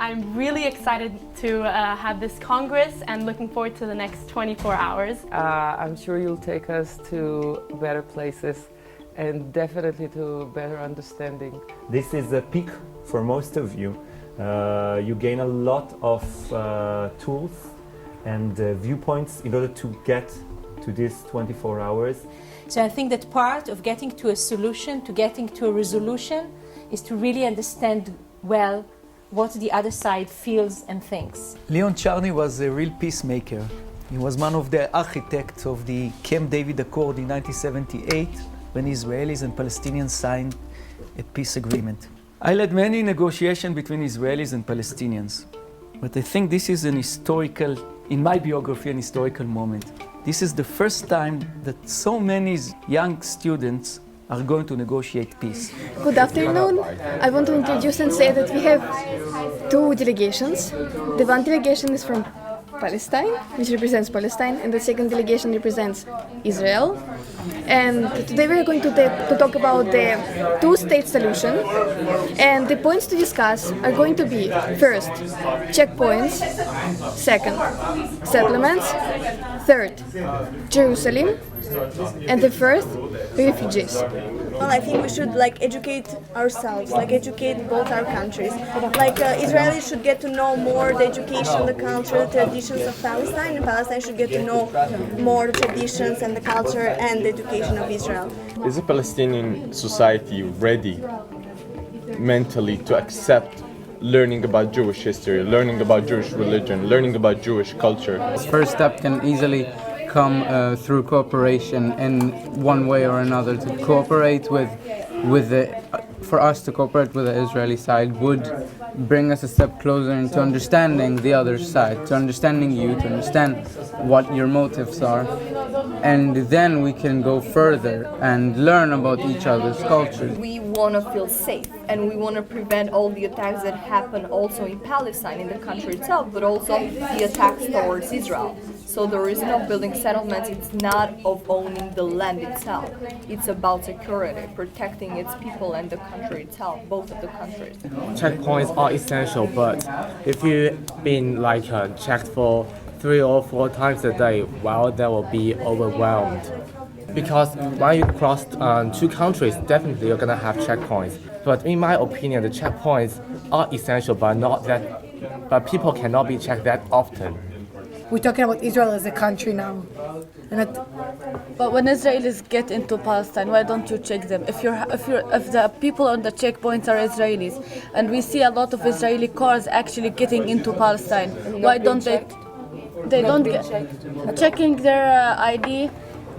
I'm really excited to have this Congress and looking forward to the next 24 hours. I'm sure you'll take us to better places and definitely to better understanding. This is a peak for most of you. You gain a lot of tools and viewpoints in order to get to these 24 hours. So I think that part of getting to a solution, to getting to a resolution, is to really understand well what the other side feels and thinks. Leon Charney was a real peacemaker. He was one of the architects of the Camp David Accord in 1978 when Israelis and Palestinians signed a peace agreement. I led many negotiations between Israelis and Palestinians, but I think this is an historical, in my biography, an historical moment. This is the first time that so many young students are going to negotiate peace. Good afternoon. I want to introduce and say that we have two delegations. The one delegation is from Palestine, which represents Palestine, and the second delegation represents Israel. And today we are going to talk about the two-state solution. And the points to discuss are going to be, first, checkpoints, second, settlements, third, Jerusalem, and the fourth, refugees. Well, I think we should educate ourselves, educate both our countries. Israelis should get to know more the education, the culture, the traditions of Palestine, and Palestine should get to know more the traditions and the culture and the education of Israel. Is the Palestinian society ready mentally to accept learning about Jewish history, learning about Jewish religion, learning about Jewish culture? This first step can easily come through cooperation in one way or another. To cooperate for us to cooperate with the Israeli side would bring us a step closer into understanding the other side, to understanding you, to understand what your motives are, and then we can go further and learn about each other's cultures. We want to feel safe, and we want to prevent all the attacks that happen also in Palestine, in the country itself, but also the attacks towards Israel. So the reason of building settlements, it's not of owning the land itself. It's about security, protecting its people and the country itself, both of the countries. Checkpoints are essential, but if you've been checked for 3 or 4 times a day, well, they will be overwhelmed. Because when you cross 2 countries, definitely you're gonna have checkpoints. But in my opinion, the checkpoints are essential, but people cannot be checked that often. We're talking about Israel as a country now. But when Israelis get into Palestine, why don't you check them? If the people on the checkpoints are Israelis, and we see a lot of Israeli cars actually getting into Palestine, why don't they don't get checking their ID?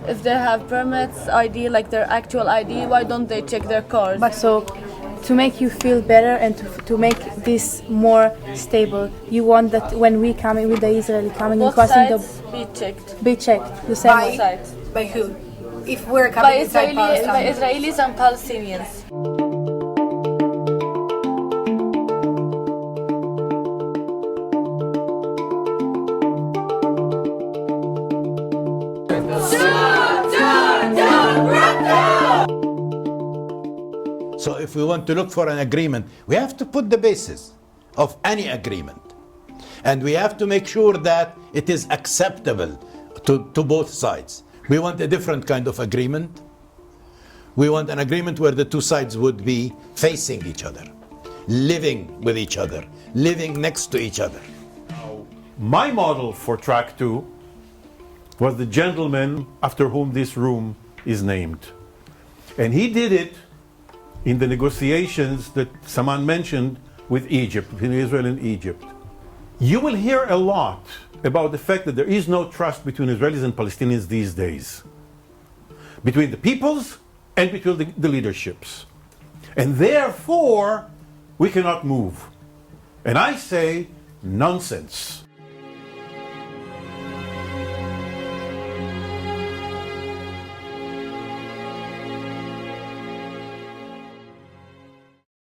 If they have permits, ID, their actual ID, why don't they check their cars? But so, to make you feel better and to make this more stable, you want that when we come in with the Israeli coming both and crossing sides be checked. Be checked. You say Both sides. By who? If we're coming inside Palestine. By Israelis and Palestinians. So if we want to look for an agreement, we have to put the basis of any agreement. And we have to make sure that it is acceptable to both sides. We want a different kind of agreement. We want an agreement where the two sides would be facing each other, living with each other, living next to each other. My model for track 2 was the gentleman after whom this room is named. And he did it in the negotiations that Saman mentioned with Egypt, between Israel and Egypt. You will hear a lot about the fact that there is no trust between Israelis and Palestinians these days, between the peoples and between the leaderships. And therefore, we cannot move. And I say, nonsense.